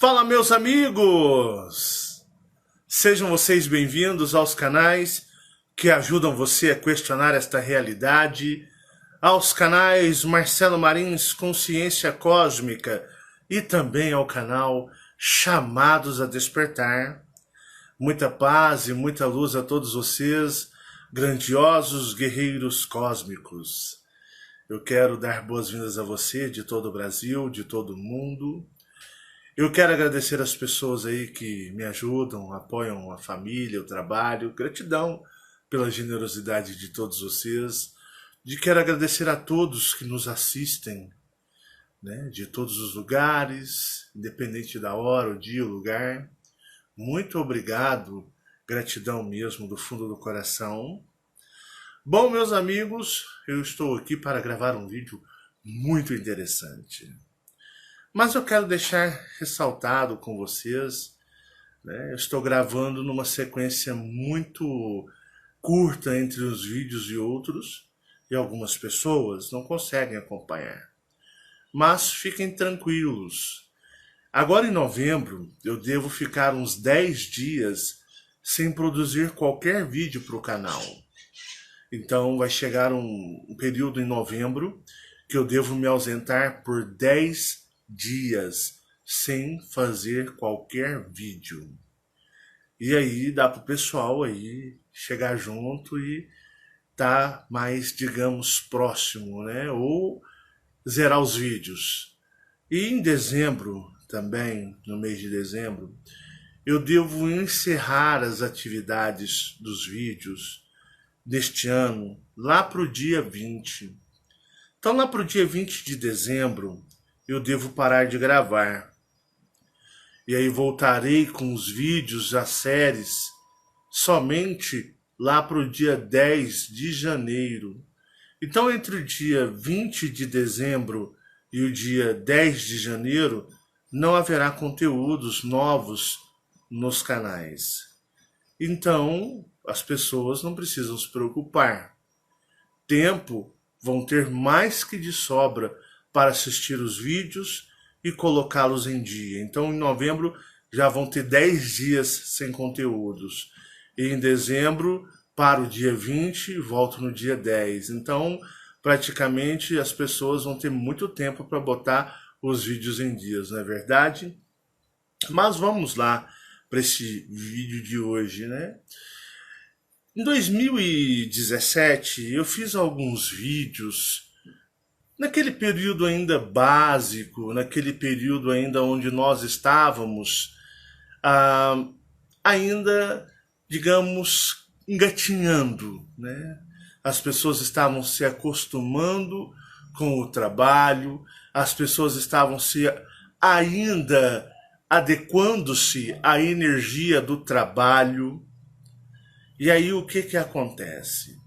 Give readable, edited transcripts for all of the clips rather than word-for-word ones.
Fala, meus amigos! Sejam vocês bem-vindos aos canais que ajudam você a questionar esta realidade, aos canais Marcelo Marins Consciência Cósmica e também ao canal Chamados a Despertar. Muita paz e muita luz a todos vocês, grandiosos guerreiros cósmicos. Eu quero dar boas-vindas a você de todo o Brasil, de todo o mundo. Eu quero agradecer as pessoas aí que me ajudam, apoiam a família, o trabalho. Gratidão pela generosidade de todos vocês. Quero agradecer a todos que nos assistem, né, de todos os lugares, independente da hora, o dia, o lugar. Muito obrigado, gratidão mesmo do fundo do coração. Bom, meus amigos, eu estou aqui para gravar um vídeo muito interessante. Mas eu quero deixar ressaltado com vocês, né? Eu estou gravando numa sequência muito curta entre os vídeos e outros, e algumas pessoas não conseguem acompanhar. Mas fiquem tranquilos. Agora em novembro, eu devo ficar uns 10 dias sem produzir qualquer vídeo para o canal. Então vai chegar um período em novembro que eu devo me ausentar por 10 dias sem fazer qualquer vídeo. E aí dá pro pessoal aí chegar junto e tá mais, digamos, próximo, né? Ou zerar os vídeos. E em dezembro também, no mês de dezembro, eu devo encerrar as atividades dos vídeos deste ano lá pro dia 20. Então lá pro dia 20 de dezembro eu devo parar de gravar. E aí voltarei com os vídeos, as séries, somente lá para o dia 10 de janeiro. Então entre o dia 20 de dezembro e o dia 10 de janeiro, não haverá conteúdos novos nos canais. Então as pessoas não precisam se preocupar. Tempo vão ter mais que de sobra para assistir os vídeos e colocá-los em dia. Então, em novembro, já vão ter 10 dias sem conteúdos. E em dezembro, para o dia 20, volto no dia 10. Então, praticamente, as pessoas vão ter muito tempo para botar os vídeos em dias, não é verdade? Mas vamos lá para esse vídeo de hoje, né? Em 2017, eu fiz alguns vídeos naquele período ainda básico, naquele período ainda onde nós estávamos ainda, digamos, engatinhando, né? As pessoas estavam se acostumando com o trabalho, as pessoas estavam ainda adequando-se à energia do trabalho. E aí o que acontece?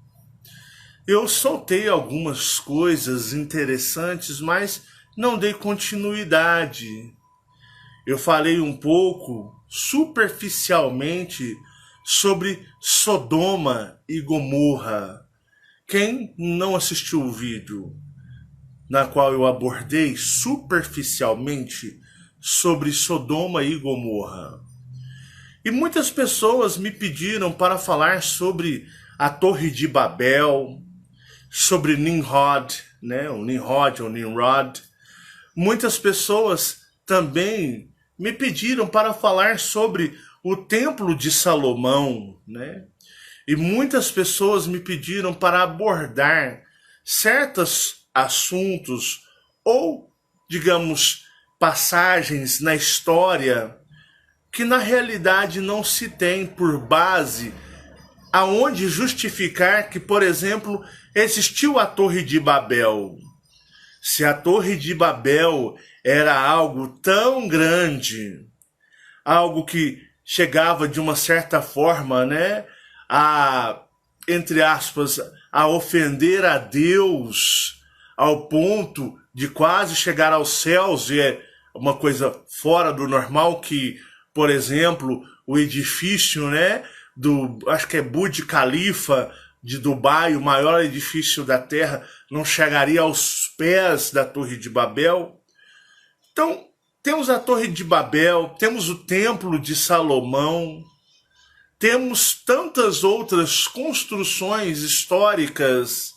Eu soltei algumas coisas interessantes, mas não dei continuidade. Eu falei um pouco, superficialmente, sobre Sodoma e Gomorra. Quem não assistiu o vídeo na qual eu abordei superficialmente sobre Sodoma e Gomorra? E muitas pessoas me pediram para falar sobre a Torre de Babel, sobre Nimrod, né? O Nimrod ou Nimrod. Muitas pessoas também me pediram para falar sobre o Templo de Salomão, né? E muitas pessoas me pediram para abordar certos assuntos ou, digamos, passagens na história que na realidade não se tem por base aonde justificar que, por exemplo, existiu a Torre de Babel. Se a Torre de Babel era algo tão grande, algo que chegava de uma certa forma, né, entre aspas, a ofender a Deus, ao ponto de quase chegar aos céus, e é uma coisa fora do normal que, por exemplo, o edifício, né, acho que é Burj Khalifa de Dubai, o maior edifício da Terra, não chegaria aos pés da Torre de Babel. Então, temos a Torre de Babel, temos o Templo de Salomão, temos tantas outras construções históricas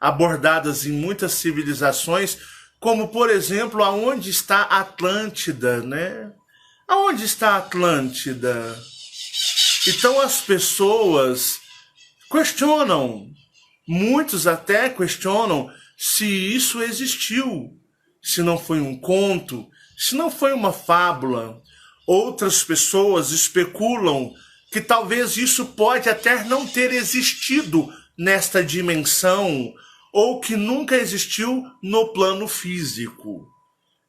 abordadas em muitas civilizações, como, por exemplo, aonde está a Atlântida, né? Aonde está a Atlântida? Então as pessoas questionam, muitos até questionam se isso existiu, se não foi um conto, se não foi uma fábula. Outras pessoas especulam que talvez isso pode até não ter existido nesta dimensão, ou que nunca existiu no plano físico.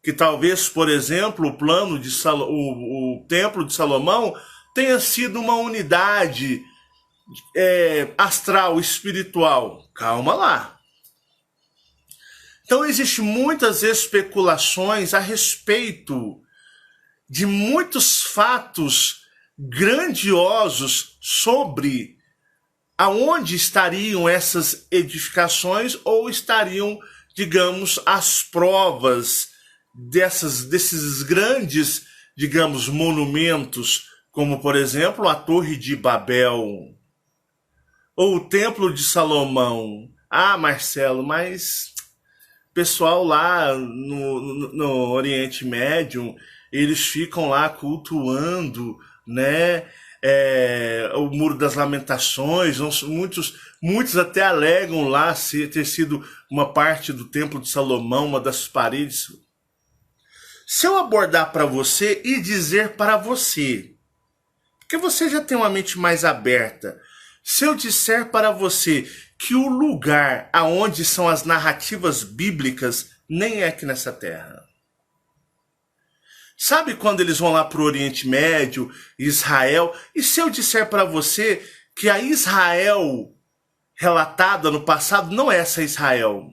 Que talvez, por exemplo, o Templo de Salomão tenha sido uma unidade astral, espiritual. Calma lá. Então, existem muitas especulações a respeito de muitos fatos grandiosos sobre aonde estariam essas edificações, ou estariam, digamos, as provas desses grandes, digamos, monumentos, como, por exemplo, a Torre de Babel, ou o Templo de Salomão. Ah, Marcelo, mas pessoal lá no Oriente Médio, eles ficam lá cultuando, né? O Muro das Lamentações, muitos até alegam lá ter sido uma parte do Templo de Salomão, uma das paredes. Se eu abordar para você e dizer para você, porque você já tem uma mente mais aberta, se eu disser para você que o lugar aonde são as narrativas bíblicas nem é aqui nessa terra. Sabe quando eles vão lá para o Oriente Médio, Israel? E se eu disser para você que a Israel relatada no passado não é essa Israel?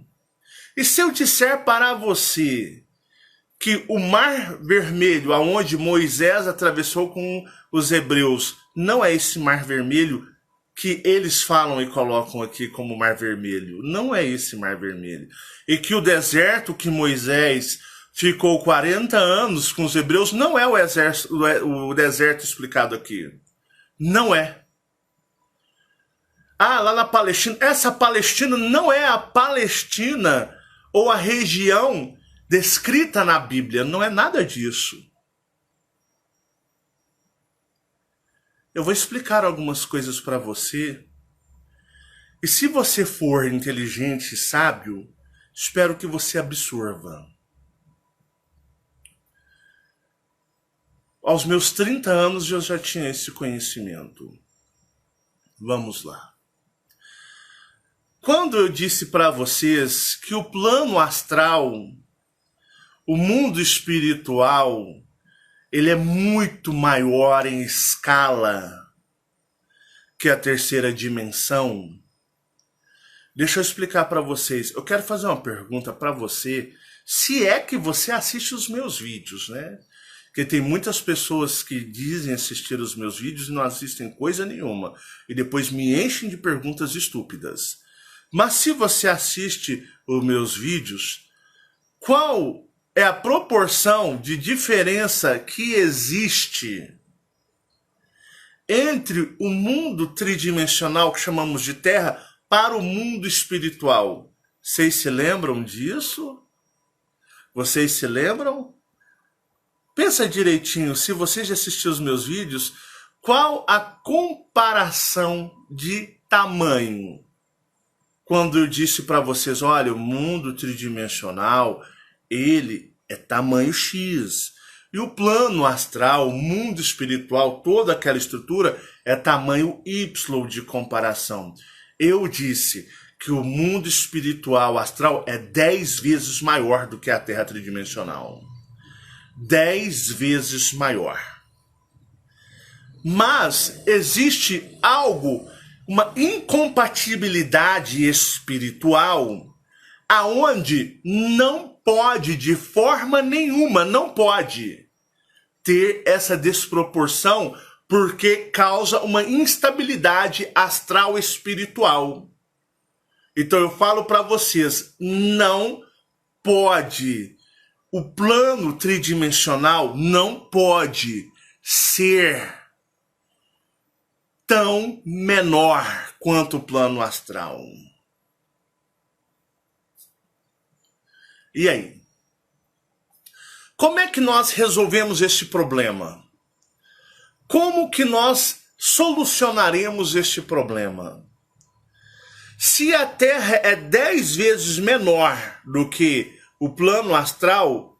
E se eu disser para você que o Mar Vermelho, aonde Moisés atravessou com os hebreus, não é esse Mar Vermelho que eles falam e colocam aqui como Mar Vermelho? Não é esse Mar Vermelho. E que o deserto que Moisés ficou 40 anos com os hebreus não é o deserto explicado aqui. Não é. Ah, lá na Palestina. Essa Palestina não é a Palestina ou a região descrita na Bíblia. Não é nada disso. Eu vou explicar algumas coisas para você. E se você for inteligente e sábio, espero que você absorva. Aos meus 30 anos eu já tinha esse conhecimento. Vamos lá. Quando eu disse para vocês que o plano astral, o mundo espiritual, ele é muito maior em escala que a terceira dimensão, deixa eu explicar para vocês. Eu quero fazer uma pergunta para você, se é que você assiste os meus vídeos, né? Porque tem muitas pessoas que dizem assistir os meus vídeos e não assistem coisa nenhuma. E depois me enchem de perguntas estúpidas. Mas se você assiste os meus vídeos, qual é a proporção de diferença que existe entre o mundo tridimensional, que chamamos de Terra, para o mundo espiritual? Vocês se lembram disso? Vocês se lembram? Pensa direitinho, se você já assistiu os meus vídeos, qual a comparação de tamanho? Quando eu disse para vocês, olha, o mundo tridimensional, ele é tamanho X. E o plano astral, o mundo espiritual, toda aquela estrutura é tamanho Y de comparação. Eu disse que o mundo espiritual astral é 10 vezes maior do que a Terra tridimensional. 10 vezes maior. Mas existe algo, uma incompatibilidade espiritual, aonde não pode, de forma nenhuma, não pode ter essa desproporção, porque causa uma instabilidade astral espiritual. Então eu falo para vocês, não pode o plano tridimensional não pode ser tão menor quanto o plano astral. E aí? Como é que nós resolvemos este problema? Como que nós solucionaremos este problema? Se a Terra é 10 vezes menor do que o plano astral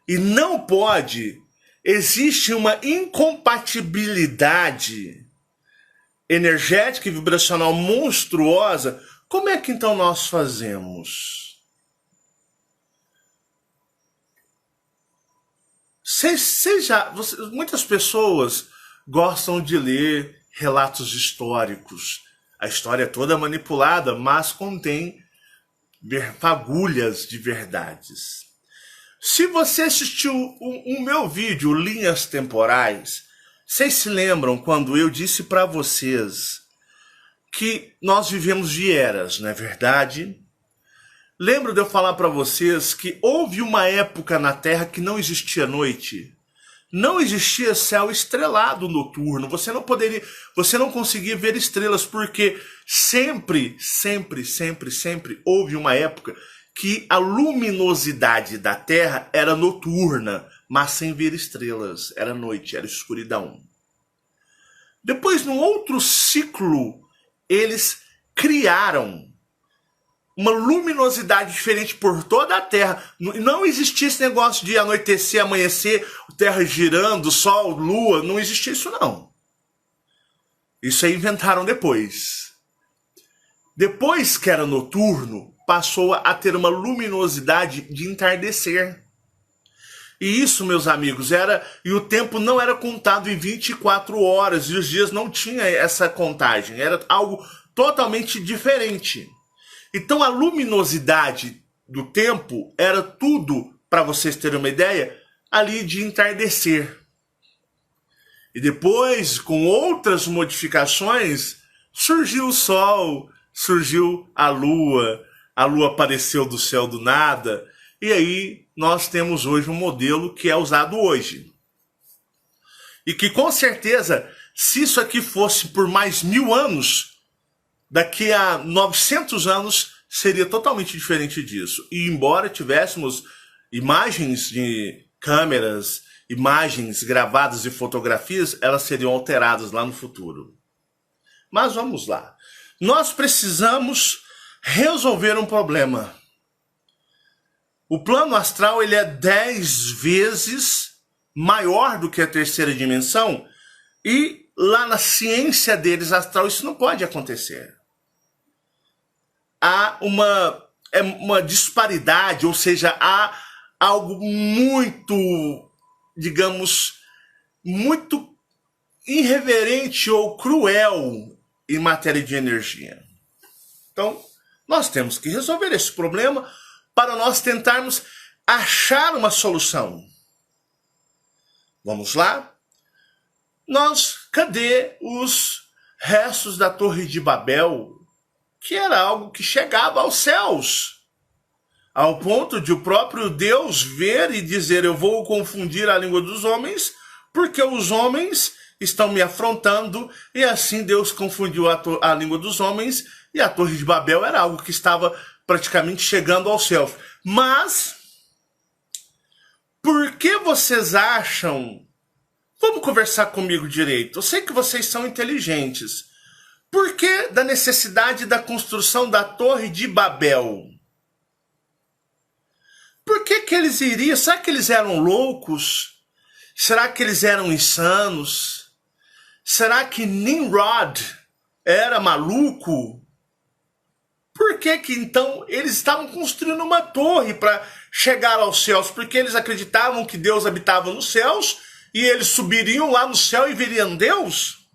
e não pode, existe uma incompatibilidade energética e vibracional monstruosa, como é que então nós fazemos? Muitas pessoas gostam de ler relatos históricos. A história é toda manipulada, mas contém fagulhas de verdades. Se você assistiu o meu vídeo, Linhas Temporais, vocês se lembram quando eu disse para vocês que nós vivemos de eras, não é verdade? Lembro de eu falar para vocês que houve uma época na Terra que não existia noite. Não existia céu estrelado noturno. Você não conseguia ver estrelas porque sempre houve uma época que a luminosidade da Terra era noturna, mas sem ver estrelas. Era noite, era escuridão. Depois, num outro ciclo, eles criaram uma luminosidade diferente por toda a Terra. Não existia esse negócio de anoitecer, amanhecer, Terra girando, Sol, Lua. Não existia isso, não. Isso aí inventaram depois. Depois que era noturno, passou a ter uma luminosidade de entardecer. E isso, meus amigos, e o tempo não era contado em 24 horas, e os dias não tinha essa contagem. Era algo totalmente diferente. Então a luminosidade do tempo era tudo, para vocês terem uma ideia, ali de entardecer. E depois, com outras modificações, surgiu o Sol, surgiu a Lua apareceu do céu do nada, e aí nós temos hoje um modelo que é usado hoje. E que com certeza, se isso aqui fosse por mais 1000 anos, daqui a 900 anos seria totalmente diferente disso. E embora tivéssemos imagens de câmeras, imagens gravadas e fotografias, elas seriam alteradas lá no futuro. Mas vamos lá. Nós precisamos resolver um problema. O plano astral ele é 10 vezes maior do que a terceira dimensão e lá na ciência deles astral isso não pode acontecer. Há uma disparidade, ou seja, há algo muito, digamos, muito irreverente ou cruel em matéria de energia. Então, nós temos que resolver esse problema para nós tentarmos achar uma solução. Vamos lá? Cadê os restos da Torre de Babel? Que era algo que chegava aos céus, ao ponto de o próprio Deus ver e dizer, eu vou confundir a língua dos homens, porque os homens estão me afrontando, e assim Deus confundiu a língua dos homens, e a Torre de Babel era algo que estava praticamente chegando aos céus. Mas, por que vocês acham... Vamos conversar comigo direito, eu sei que vocês são inteligentes. Por que da necessidade da construção da Torre de Babel? Por que eles iriam? Será que eles eram loucos? Será que eles eram insanos? Será que Nimrod era maluco? Por que então eles estavam construindo uma torre para chegar aos céus? Porque eles acreditavam que Deus habitava nos céus e eles subiriam lá no céu e veriam Deus?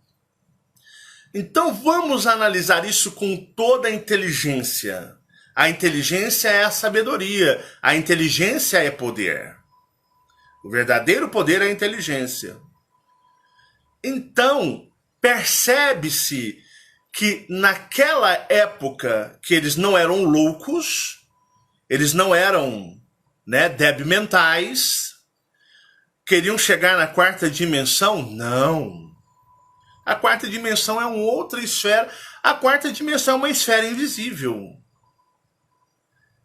Então vamos analisar isso com toda a inteligência. A inteligência é a sabedoria. A inteligência é poder. O verdadeiro poder é a inteligência. Então, percebe-se que naquela época que eles não eram loucos, eles não eram né, débil mentais, queriam chegar na quarta dimensão? Não. A quarta dimensão é uma outra esfera. A quarta dimensão é uma esfera invisível.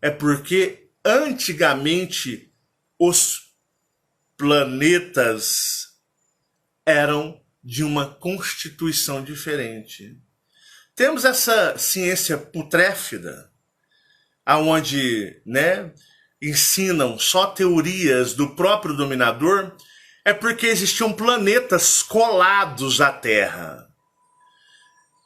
É porque antigamente os planetas eram de uma constituição diferente. Temos essa ciência putréfida, aonde, né, ensinam só teorias do próprio dominador, é porque existiam planetas colados à Terra.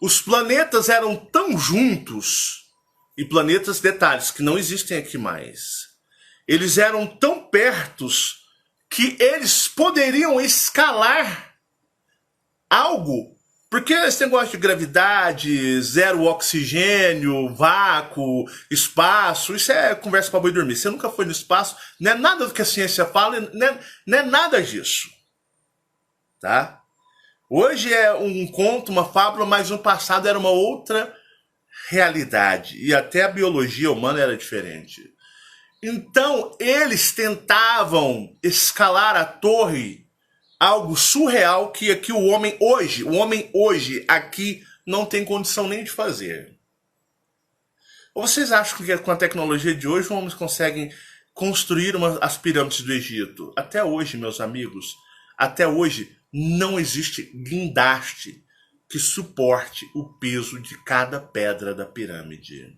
Os planetas eram tão juntos, e planetas, detalhes, que não existem aqui mais, eles eram tão pertos que eles poderiam escalar algo, porque esse negócio de gravidade, zero oxigênio, vácuo, espaço, isso é conversa para boi dormir. Você nunca foi no espaço, não é nada do que a ciência fala, não é nada disso. Tá? Hoje é um conto, uma fábula, mas no passado era uma outra realidade. E até a biologia humana era diferente. Então, eles tentavam escalar a torre, algo surreal que aqui o homem hoje aqui não tem condição nem de fazer. Ou vocês acham que com a tecnologia de hoje os homens conseguem construir as pirâmides do Egito? Até hoje, meus amigos, até hoje não existe guindaste que suporte o peso de cada pedra da pirâmide.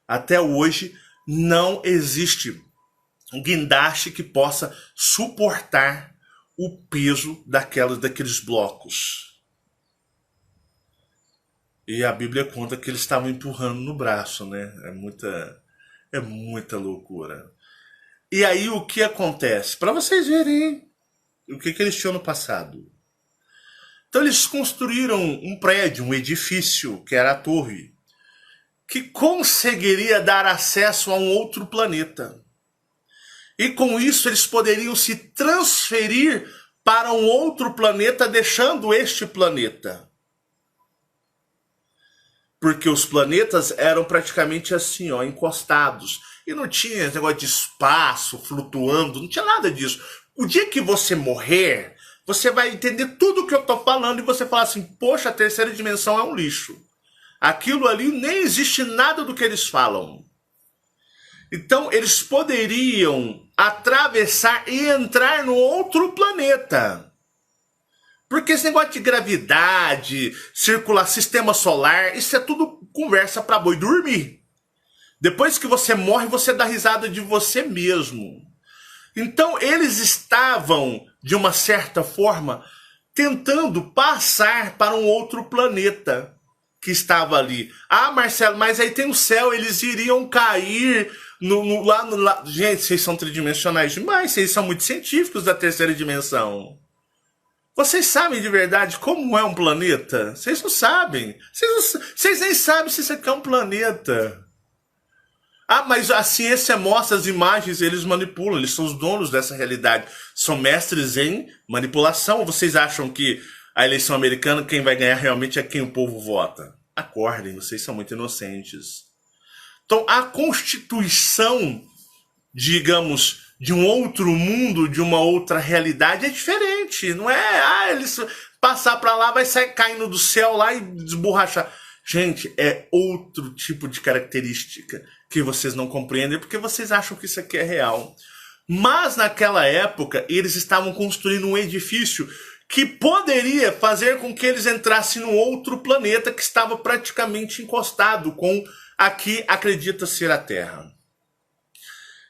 Até hoje não existe um guindaste que possa suportar o peso daqueles blocos. E a Bíblia conta que eles estavam empurrando no braço, né? É muita loucura. E aí o que acontece? Para vocês verem o que eles tinham no passado. Então eles construíram um prédio, um edifício, que era a torre, que conseguiria dar acesso a um outro planeta. E com isso eles poderiam se transferir para um outro planeta, deixando este planeta. Porque os planetas eram praticamente assim, ó, encostados. E não tinha esse negócio de espaço flutuando, não tinha nada disso. O dia que você morrer, você vai entender tudo o que eu estou falando e você fala assim, poxa, a terceira dimensão é um lixo. Aquilo ali nem existe nada do que eles falam. Então, eles poderiam atravessar e entrar no outro planeta. Porque esse negócio de gravidade, circular, sistema solar, isso é tudo conversa para boi dormir. Depois que você morre, você dá risada de você mesmo. Então, eles estavam, de uma certa forma, tentando passar para um outro planeta que estava ali. Ah, Marcelo, mas aí tem o céu, eles iriam cair lá. Gente, vocês são tridimensionais demais, vocês são muito científicos da terceira dimensão. Vocês sabem de verdade como é um planeta? Vocês não sabem. Vocês nem sabem se isso aqui é um planeta. Ah, mas a ciência mostra as imagens, eles manipulam, eles são os donos dessa realidade. São mestres em manipulação. Ou vocês acham que a eleição americana, quem vai ganhar realmente é quem o povo vota? Acordem, vocês são muito inocentes. Então, a constituição, digamos, de um outro mundo, de uma outra realidade é diferente. Não é, eles passar para lá, vai sair caindo do céu lá e desborrachar. Gente, é outro tipo de característica que vocês não compreendem, porque vocês acham que isso aqui é real. Mas naquela época, eles estavam construindo um edifício que poderia fazer com que eles entrassem no outro planeta que estava praticamente encostado com aqui acredita ser a Terra.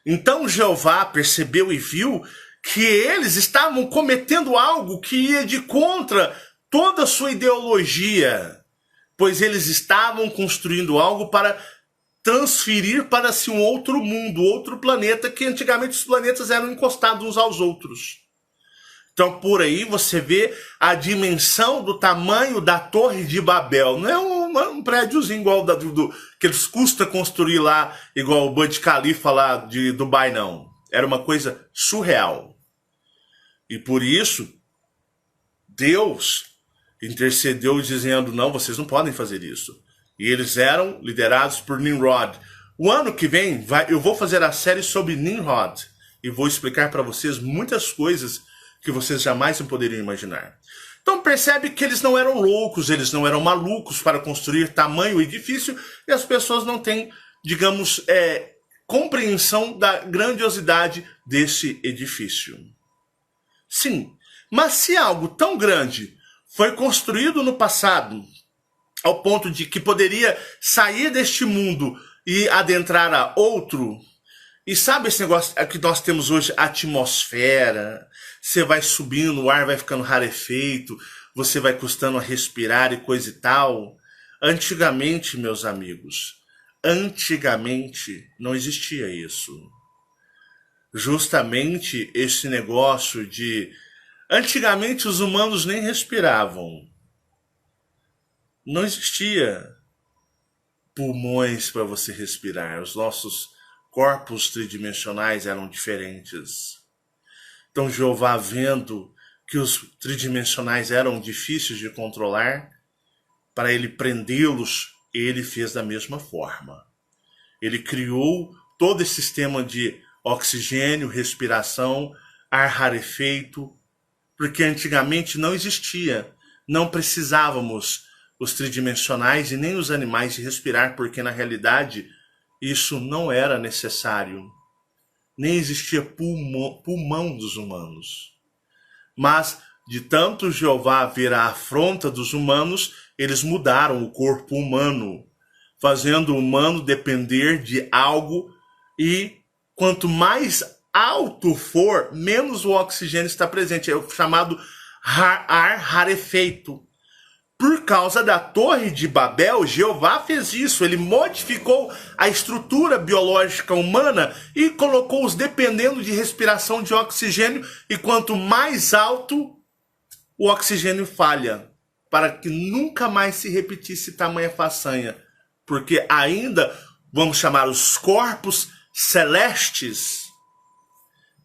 Então Jeová percebeu e viu que eles estavam cometendo algo que ia de contra toda a sua ideologia, pois eles estavam construindo algo para transferir para si um outro mundo, outro planeta, que antigamente os planetas eram encostados uns aos outros. Então por aí você vê a dimensão do tamanho da Torre de Babel. Não é um prédiozinho igual que eles custam construir lá, igual o Burj Khalifa lá de Dubai, não. Era uma coisa surreal. E por isso, Deus intercedeu dizendo, não, vocês não podem fazer isso. E eles eram liderados por Nimrod, O ano que vem eu vou fazer a série sobre Nimrod e vou explicar para vocês muitas coisas que vocês jamais poderiam imaginar. Então percebe que eles não eram loucos, eles não eram malucos para construir tamanho edifício e as pessoas não têm, digamos, compreensão da grandiosidade desse edifício. Sim, mas se algo tão grande foi construído no passado, ao ponto de que poderia sair deste mundo e adentrar a outro, e sabe esse negócio que nós temos hoje, atmosfera, você vai subindo, o ar vai ficando rarefeito, você vai custando a respirar e coisa e tal. Antigamente, meus amigos, antigamente não existia isso. Justamente esse negócio de... Antigamente os humanos nem respiravam. Não existia pulmões para você respirar. Os nossos corpos tridimensionais eram diferentes. Então Jeová, vendo que os tridimensionais eram difíceis de controlar, para ele prendê-los, ele fez da mesma forma. Ele criou todo esse sistema de oxigênio, respiração, ar rarefeito, porque antigamente não existia, não precisávamos os tridimensionais e nem os animais de respirar, porque na realidade isso não era necessário. Nem existia pulmão dos humanos. Mas de tanto Jeová ver a afronta dos humanos, eles mudaram o corpo humano, fazendo o humano depender de algo, e quanto mais alto for, menos o oxigênio está presente. É o chamado ar rarefeito. Por causa da Torre de Babel, Jeová fez isso. Ele modificou a estrutura biológica humana e colocou-os dependendo de respiração de oxigênio. E quanto mais alto, o oxigênio falha, para que nunca mais se repetisse tamanha façanha. Porque ainda, vamos chamar os corpos celestes,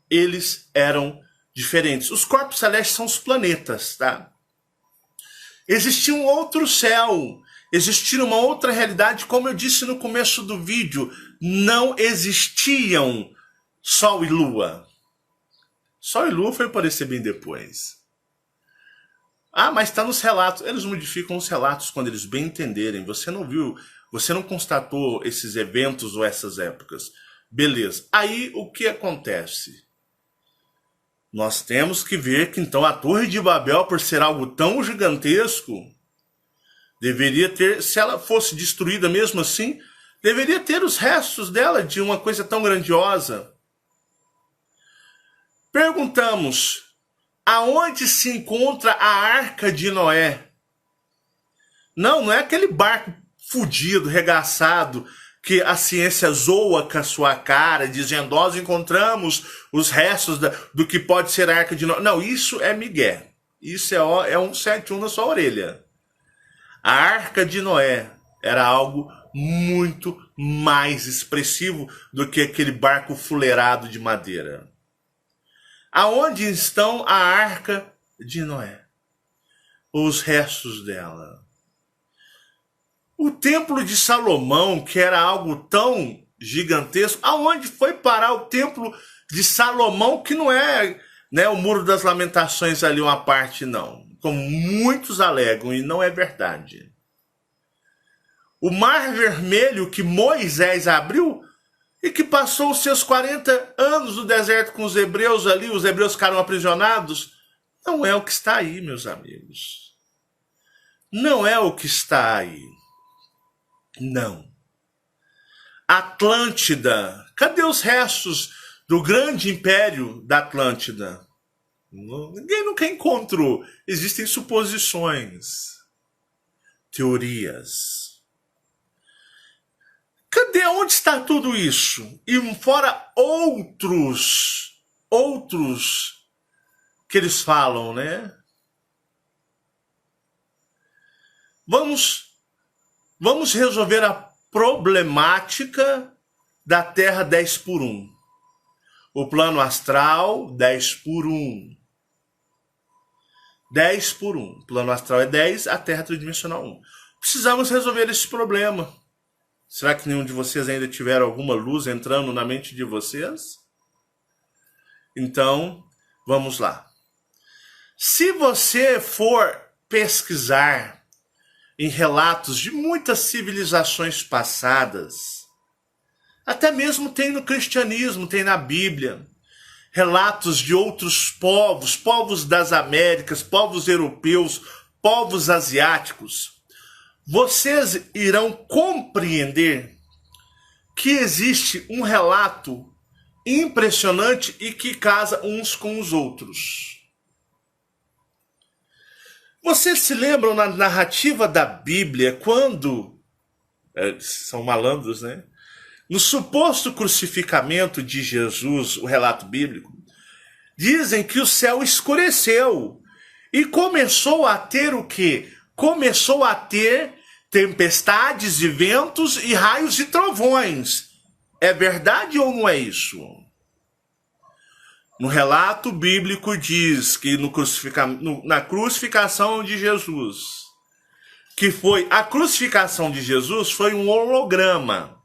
eles eram diferentes. Os corpos celestes são os planetas, tá? Existia um outro céu, existia uma outra realidade, como eu disse no começo do vídeo, não existiam Sol e Lua. Sol e Lua foi aparecer bem depois. Ah, mas está nos relatos. Eles modificam os relatos quando eles bem entenderem. Você não viu, você não constatou esses eventos ou essas épocas. Beleza. Aí o que acontece? Nós temos que ver que então a Torre de Babel, por ser algo tão gigantesco, deveria ter, se ela fosse destruída mesmo assim, deveria ter os restos dela de uma coisa tão grandiosa. Perguntamos, aonde se encontra a Arca de Noé? Não é aquele barco fudido, regaçado, que a ciência zoa com a sua cara, dizendo, nós encontramos os restos do que pode ser a Arca de Noé. Não, isso é migué. Isso é um 71 na sua orelha. A Arca de Noé era algo muito mais expressivo do que aquele barco fuleirado de madeira. Aonde estão a Arca de Noé? Os restos dela. O Templo de Salomão, que era algo tão gigantesco, aonde foi parar o Templo de Salomão, que não é, né, o Muro das Lamentações ali uma parte, não. Como muitos alegam, e não é verdade. O Mar Vermelho que Moisés abriu e que passou os seus 40 anos no deserto com os hebreus ali, os hebreus ficaram aprisionados, não é o que está aí, meus amigos. Não é o que está aí. Não. Atlântida. Cadê os restos do grande império da Atlântida? Ninguém nunca encontrou. Existem suposições, teorias. Cadê? Onde está tudo isso? E fora outros que eles falam, né? Vamos resolver a problemática da Terra 10 por 1. O plano astral, 10 por 1. 10 por 1. O plano astral é 10, a Terra tridimensional 1. Precisamos resolver esse problema. Será que nenhum de vocês ainda tiveram alguma luz entrando na mente de vocês? Então, vamos lá. Se você for pesquisar em relatos de muitas civilizações passadas, até mesmo tem no cristianismo, tem na Bíblia, relatos de outros povos, povos das Américas, povos europeus, povos asiáticos, vocês irão compreender que existe um relato impressionante e que casa uns com os outros. Vocês se lembram na narrativa da Bíblia, quando, são malandros, né? No suposto crucificamento de Jesus, o relato bíblico, dizem que o céu escureceu e começou a ter o quê? Começou a ter tempestades e ventos e raios e trovões. É verdade ou não é isso? No relato bíblico diz que na crucificação de Jesus, que foi a crucificação de Jesus foi um holograma.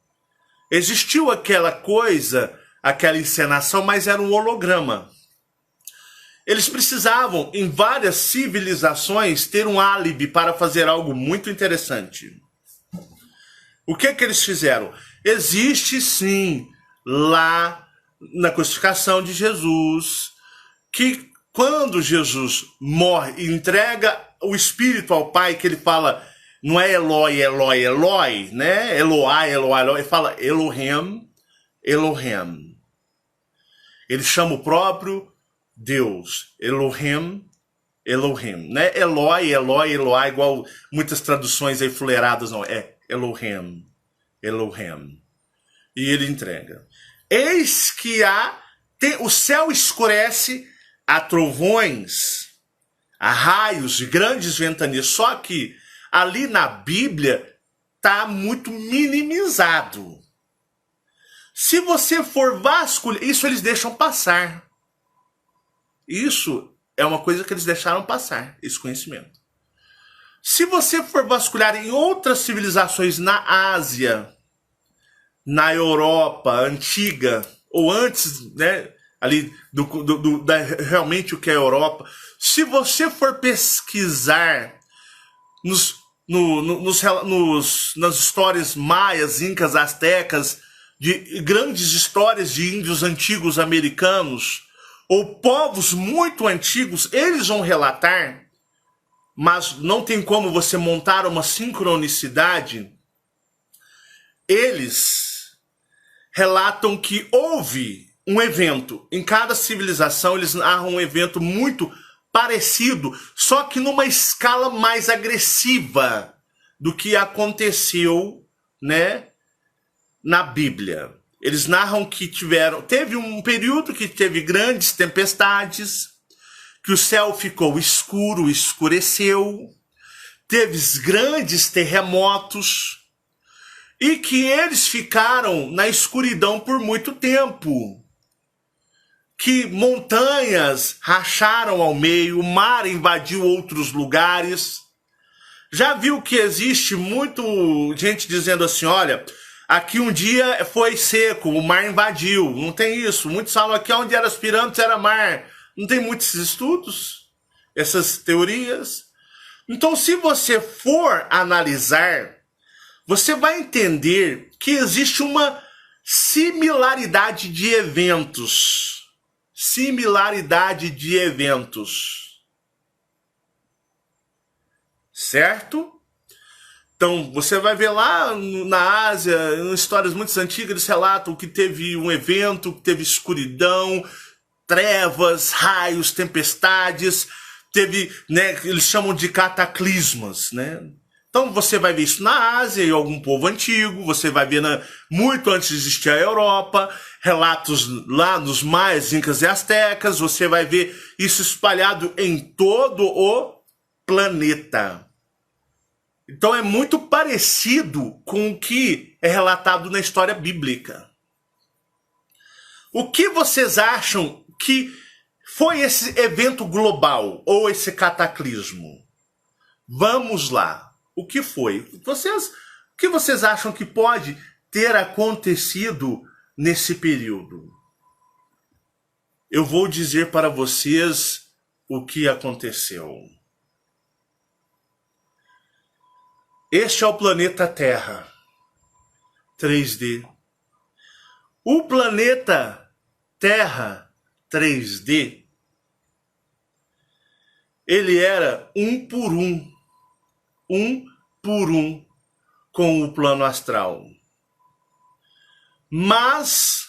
Existiu aquela coisa, aquela encenação, mas era um holograma. Eles precisavam, em várias civilizações, ter um álibi para fazer algo muito interessante. O que eles fizeram? Existe sim, lá na crucificação de Jesus, que quando Jesus morre e entrega o Espírito ao Pai, que ele fala, não é Eloi, Eloi, Eloi, né? Eloai, Eloi, Eloi, ele fala Elohim, Elohim. Ele chama o próprio Deus, Elohim, Elohim, né? Eloi, Eloi, Eloi, igual muitas traduções aí fuleiradas, não, é Elohim, Elohim. E ele entrega. Eis que o céu escurece, há trovões, há raios e grandes ventanias, só que ali na Bíblia está muito minimizado. Se você for vasculhar, isso eles deixam passar. Isso é uma coisa que eles deixaram passar, esse conhecimento. Se você for vasculhar em outras civilizações na Ásia, na Europa antiga, ou antes, né, ali realmente o que é a Europa, se você for pesquisar nas histórias maias, incas, astecas, de grandes histórias de índios antigos americanos, ou povos muito antigos, eles vão relatar, mas não tem como você montar uma sincronicidade. Eles relatam que houve um evento. Em cada civilização, eles narram um evento muito parecido, só que numa escala mais agressiva do que aconteceu, né, na Bíblia. Eles narram que teve um período que teve grandes tempestades, que o céu ficou escuro, escureceu, teve grandes terremotos, e que eles ficaram na escuridão por muito tempo. Que montanhas racharam ao meio, o mar invadiu outros lugares. Já viu que existe muito gente dizendo assim, olha, aqui um dia foi seco, o mar invadiu. Não tem isso. Muitos falam aqui onde eram as pirâmides era mar. Não tem muitos estudos, essas teorias. Então, se você for analisar, você vai entender que existe uma similaridade de eventos. Similaridade de eventos. Certo? Então, você vai ver lá na Ásia, em histórias muito antigas, eles relatam que teve um evento, que teve escuridão, trevas, raios, tempestades, teve, né, eles chamam de cataclismas, né? Então você vai ver isso na Ásia e algum povo antigo, você vai ver muito antes de existir a Europa, relatos lá nos maias, incas e astecas, você vai ver isso espalhado em todo o planeta. Então é muito parecido com o que é relatado na história bíblica. O que vocês acham que foi esse evento global ou esse cataclismo? Vamos lá. O que foi? Vocês que vocês acham que pode ter acontecido nesse período? Eu vou dizer para vocês o que aconteceu. Este é o planeta Terra, 3D. O planeta Terra 3D, ele era um por um com o plano astral. Mas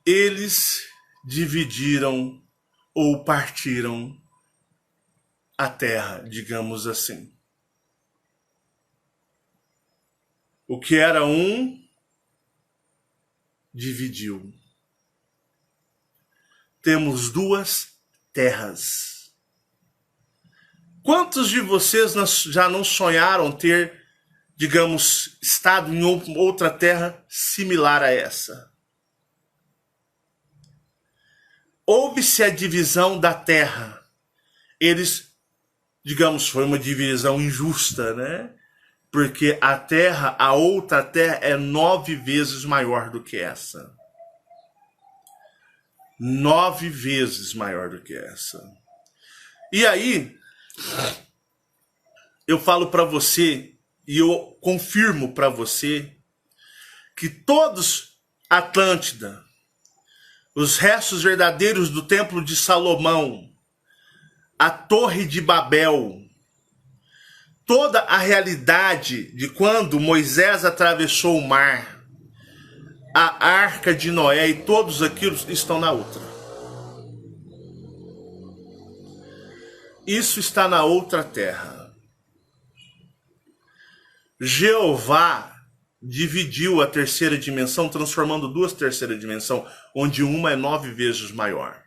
eles dividiram ou partiram a Terra, digamos assim. O que era um, dividiu. Temos duas terras. Quantos de vocês já não sonharam ter, digamos, estado em outra terra similar a essa? Houve-se a divisão da terra. Eles, digamos, foi uma divisão injusta, né? Porque a terra, a outra terra, é 9 vezes maior do que essa. 9 vezes maior do que essa. E aí, eu falo para você, e eu confirmo para você, que todos, Atlântida, os restos verdadeiros do Templo de Salomão, a Torre de Babel, toda a realidade de quando Moisés atravessou o mar, a Arca de Noé e todos aqueles estão na outra. Isso está na outra terra. Jeová dividiu a terceira dimensão, transformando duas terceiras dimensões, onde uma é 9 vezes maior.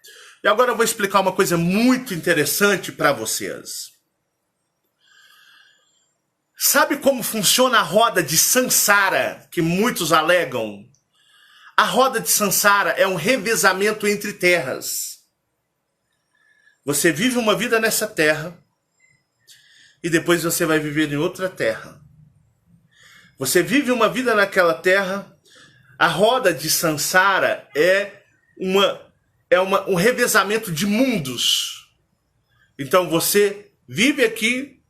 E agora eu vou explicar uma coisa muito interessante para vocês. Sabe como funciona a roda de Sansara, que muitos alegam? A roda de Sansara é um revezamento entre terras. Você vive uma vida nessa terra e depois você vai viver em outra terra. Você vive uma vida naquela terra. A roda de Sansara é um revezamento de mundos. Então você vive aqui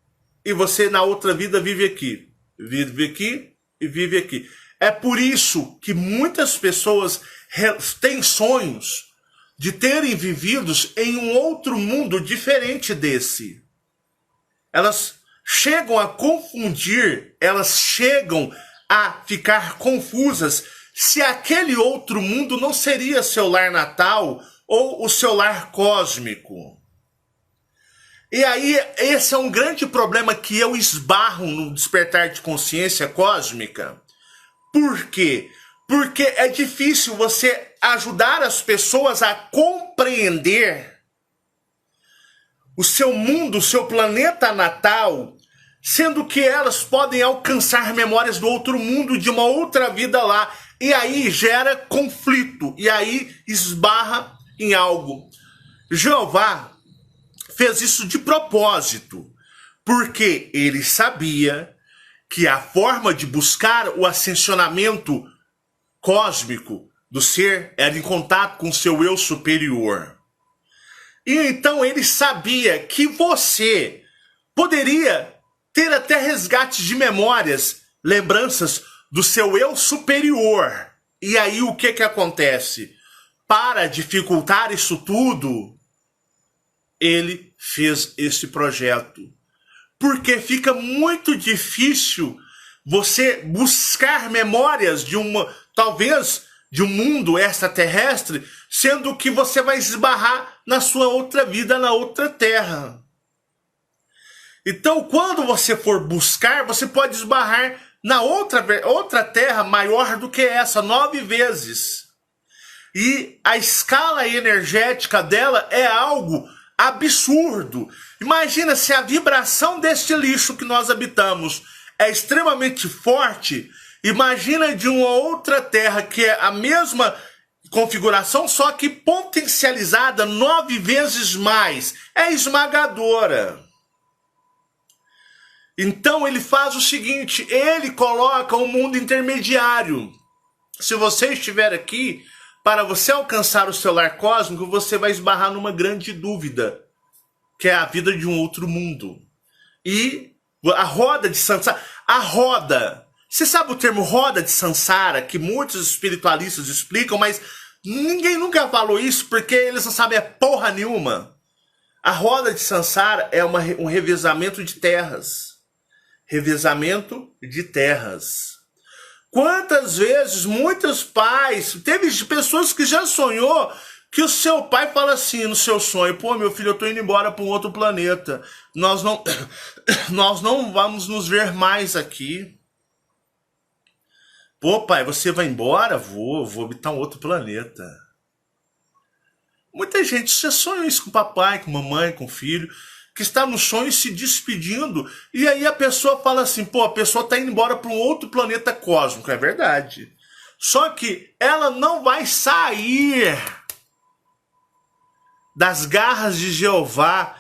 e você na outra vida vive aqui. Vive aqui e vive aqui. É por isso que muitas pessoas têm sonhos de terem vividos em um outro mundo diferente desse. Elas chegam a confundir, elas chegam a ficar confusas se aquele outro mundo não seria seu lar natal ou o seu lar cósmico. E aí, esse é um grande problema que eu esbarro no despertar de consciência cósmica. Por quê? Porque é difícil você ajudar as pessoas a compreender o seu mundo, o seu planeta natal, sendo que elas podem alcançar memórias do outro mundo, de uma outra vida lá. E aí gera conflito, e aí esbarra em algo. Jeová fez isso de propósito, porque ele sabia que a forma de buscar o ascensionamento cósmico do ser era em contato com o seu eu superior. E então ele sabia que você poderia ter até resgates de memórias, lembranças do seu eu superior. E aí o que acontece? Para dificultar isso tudo, ele fez esse projeto. Porque fica muito difícil você buscar memórias de talvez de um mundo extraterrestre, sendo que você vai esbarrar na sua outra vida, na outra terra. Então, quando você for buscar, você pode esbarrar na outra terra maior do que essa, 9 vezes. E a escala energética dela é algo absurdo. Imagina se a vibração deste lixo que nós habitamos é extremamente forte. Imagina de uma outra terra que é a mesma configuração, só que potencializada 9 vezes mais. É esmagadora. Então ele faz o seguinte, ele coloca um mundo intermediário. Se você estiver aqui, para você alcançar o seu lar cósmico, você vai esbarrar numa grande dúvida, que é a vida de um outro mundo. E a roda de Sansara, você sabe o termo roda de Sansara, que muitos espiritualistas explicam, mas ninguém nunca falou isso, porque eles não sabem porra nenhuma. A roda de Sansara é um revezamento de terras. Revezamento de terras. Quantas vezes, muitos pais, teve pessoas que já sonhou que o seu pai fala assim no seu sonho, pô, meu filho, eu tô indo embora para um outro planeta. Nós não vamos nos ver mais aqui. Pô, pai, você vai embora? Vou habitar um outro planeta. Muita gente já sonha isso com o papai, com a mamãe, com o filho, que está no sonho se despedindo, e aí a pessoa fala assim, pô, a pessoa está indo embora para um outro planeta cósmico, é verdade. Só que ela não vai sair das garras de Jeová,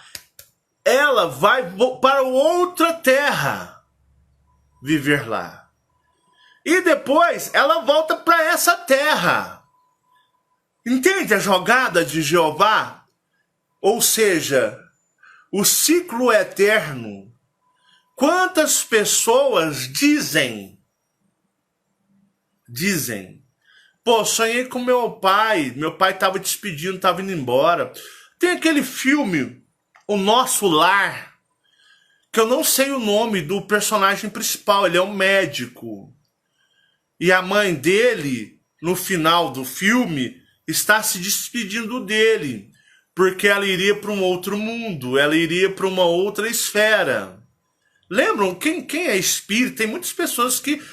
ela vai para outra terra viver lá. E depois ela volta para essa terra. Entende a jogada de Jeová? Ou seja, o ciclo eterno. Quantas pessoas dizem, pô, sonhei com meu pai estava despedindo, estava indo embora. Tem aquele filme, O Nosso Lar, que eu não sei o nome do personagem principal, ele é um médico. E a mãe dele, no final do filme, está se despedindo dele. Porque ela iria para um outro mundo, ela iria para uma outra esfera. Lembram? Quem é espírita? Tem muitas pessoas que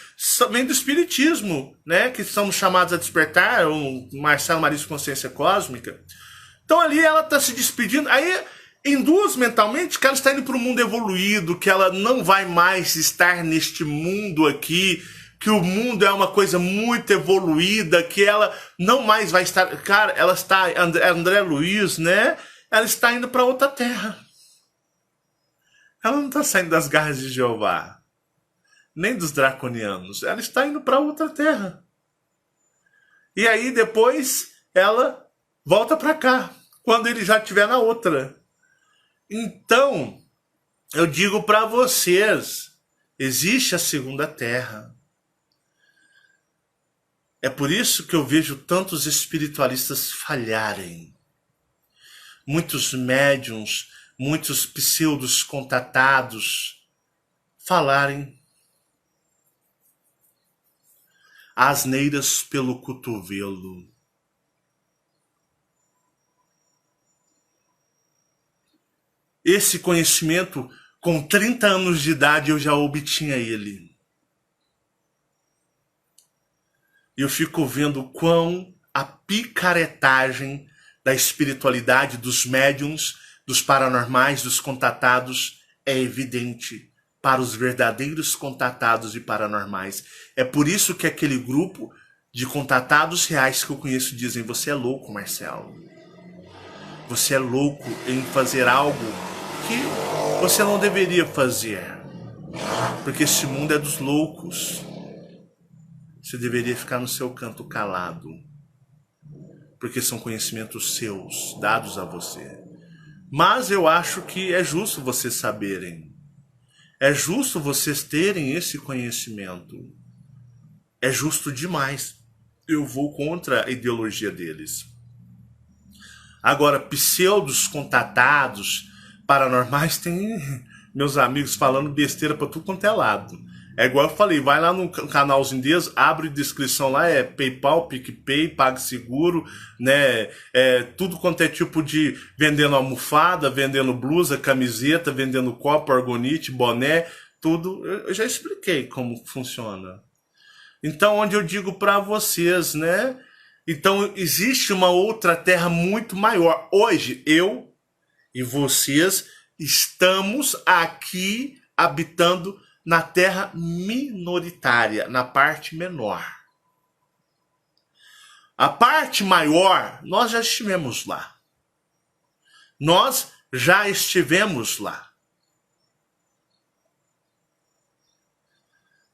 vêm do espiritismo, né? Que somos chamados a despertar, o Marcelo Maris Consciência Cósmica. Então ali ela está se despedindo. Aí induz mentalmente que ela está indo para um mundo evoluído, que ela não vai mais estar neste mundo aqui, que o mundo é uma coisa muito evoluída, que ela não mais vai estar... Cara, ela está... André Luiz, né? Ela está indo para outra terra. Ela não está saindo das garras de Jeová, nem dos draconianos. Ela está indo para outra terra. E aí depois ela volta para cá, quando ele já estiver na outra. Então, eu digo para vocês, existe a segunda terra. É por isso que eu vejo tantos espiritualistas falharem. Muitos médiuns, muitos pseudos contatados falarem asneiras pelo cotovelo. Esse conhecimento, com 30 anos de idade, eu já obtinha ele. Eu fico vendo quão a picaretagem da espiritualidade, dos médiuns, dos paranormais, dos contatados é evidente para os verdadeiros contatados e paranormais. É por isso que aquele grupo de contatados reais que eu conheço dizem: você é louco, Marcelo. Você é louco em fazer algo que você não deveria fazer. Porque esse mundo é dos loucos. Você deveria ficar no seu canto calado, porque são conhecimentos seus, dados a você. Mas eu acho que é justo vocês saberem. É justo vocês terem esse conhecimento. É justo demais. Eu vou contra a ideologia deles. Agora, pseudos contatados, paranormais, tem meus amigos falando besteira para tudo quanto é lado. É igual eu falei, vai lá no canalzinho deles, abre descrição lá, é PayPal, PicPay, PagSeguro, né? Tudo quanto é tipo de vendendo almofada, vendendo blusa, camiseta, vendendo copo, argonite, boné, tudo. Eu já expliquei como funciona. Então, onde eu digo para vocês, né? Então, existe uma outra terra muito maior. Hoje, eu e vocês estamos aqui habitando na terra minoritária, na parte menor. A parte maior, nós já estivemos lá. Nós já estivemos lá.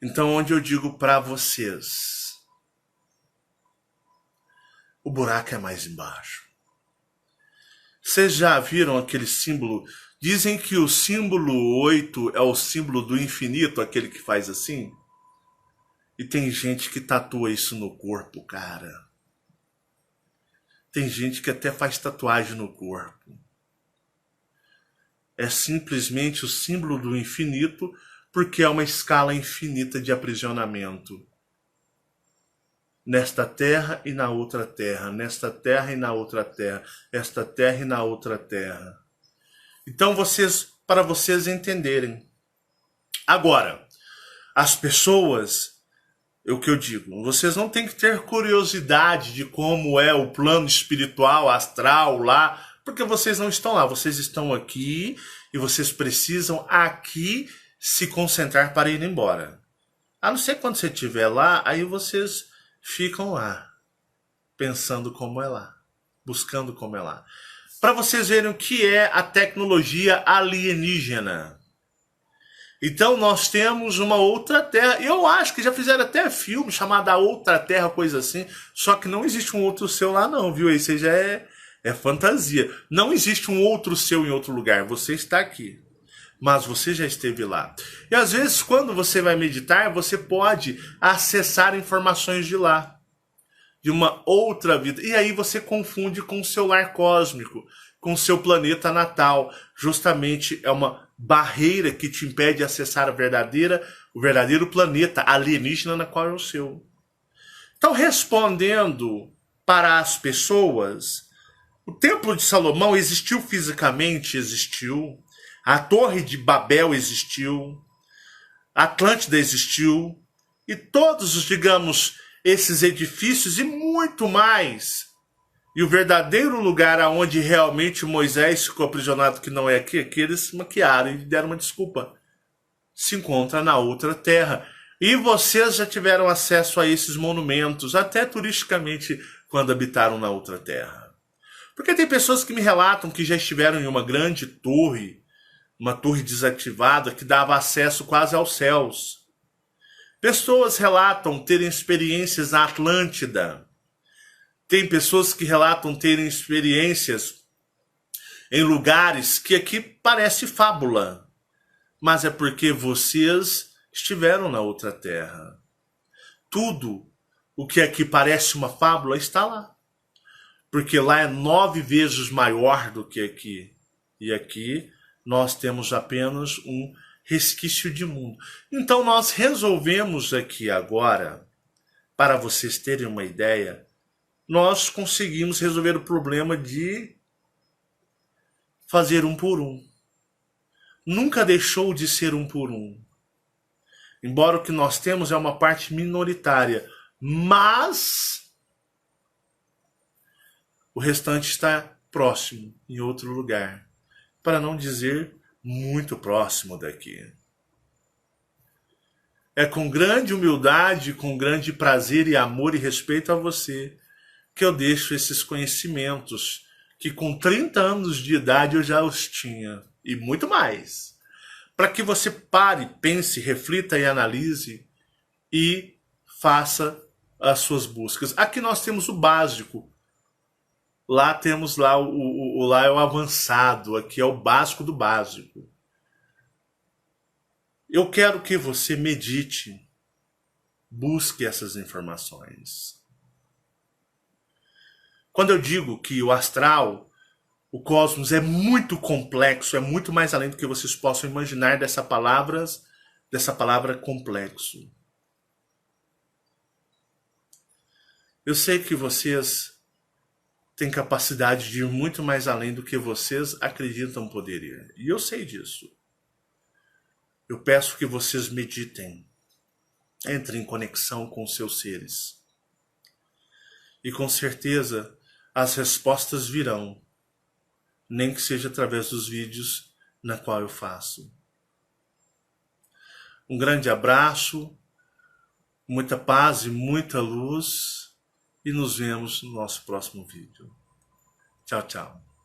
Então, onde eu digo para vocês, o buraco é mais embaixo. Vocês já viram aquele símbolo? Dizem que o símbolo 8 é o símbolo do infinito, aquele que faz assim. E tem gente que tatua isso no corpo, cara. Tem gente que até faz tatuagem no corpo. É simplesmente o símbolo do infinito, porque é uma escala infinita de aprisionamento. Nesta terra e na outra terra, nesta terra e na outra terra, esta terra e na outra terra. Então, para vocês entenderem. Agora, as pessoas, é o que eu digo, vocês não têm que ter curiosidade de como é o plano espiritual, astral lá, porque vocês não estão lá, vocês estão aqui e vocês precisam aqui se concentrar para ir embora. A não ser quando você estiver lá, aí vocês ficam lá, pensando como é lá, buscando como é lá. Para vocês verem o que é a tecnologia alienígena. Então nós temos uma outra terra. Eu acho que já fizeram até filme chamado A Outra Terra, coisa assim. Só que não existe um outro seu lá não, viu? Isso aí já é fantasia. Não existe um outro seu em outro lugar. Você está aqui. Mas você já esteve lá. E às vezes, quando você vai meditar, você pode acessar informações de lá. De uma outra vida. E aí você confunde com o seu lar cósmico, com o seu planeta natal. Justamente é uma barreira que te impede de acessar o verdadeiro planeta alienígena na qual é o seu. Então, respondendo para as pessoas, o Templo de Salomão existiu fisicamente, existiu. A Torre de Babel existiu. A Atlântida existiu. E todos os, digamos, esses edifícios e muito mais. E o verdadeiro lugar aonde realmente Moisés ficou aprisionado, que não é aqui, aqui eles maquiaram e deram uma desculpa. Se encontra na outra terra. E vocês já tiveram acesso a esses monumentos, até turisticamente, quando habitaram na outra terra. Porque tem pessoas que me relatam que já estiveram em uma grande torre, uma torre desativada, que dava acesso quase aos céus. Pessoas relatam terem experiências na Atlântida. Tem pessoas que relatam terem experiências em lugares que aqui parece fábula. Mas é porque vocês estiveram na outra terra. Tudo o que aqui parece uma fábula está lá. Porque lá é 9 vezes maior do que aqui. E aqui nós temos apenas um resquício de mundo. Então nós resolvemos aqui agora, para vocês terem uma ideia, nós conseguimos resolver o problema de fazer um por um. Nunca deixou de ser um por um. Embora o que nós temos é uma parte minoritária, mas o restante está próximo, em outro lugar. Para não dizer muito próximo daqui. É com grande humildade, com grande prazer e amor e respeito a você que eu deixo esses conhecimentos que com 30 anos de idade eu já os tinha, e muito mais. Para que você pare, pense, reflita e analise e faça as suas buscas. Aqui nós temos o básico. Lá temos lá lá é o avançado, aqui é o básico do básico. Eu quero que você medite, busque essas informações. Quando eu digo que o astral, o cosmos é muito complexo, é muito mais além do que vocês possam imaginar dessa palavra complexo. Eu sei que vocês têm capacidade de ir muito mais além do que vocês acreditam poder ir. E eu sei disso. Eu peço que vocês meditem. Entrem em conexão com seus seres. E com certeza as respostas virão. Nem que seja através dos vídeos na qual eu faço. Um grande abraço, muita paz e muita luz. e nos vemos no nosso próximo vídeo. Tchau, tchau.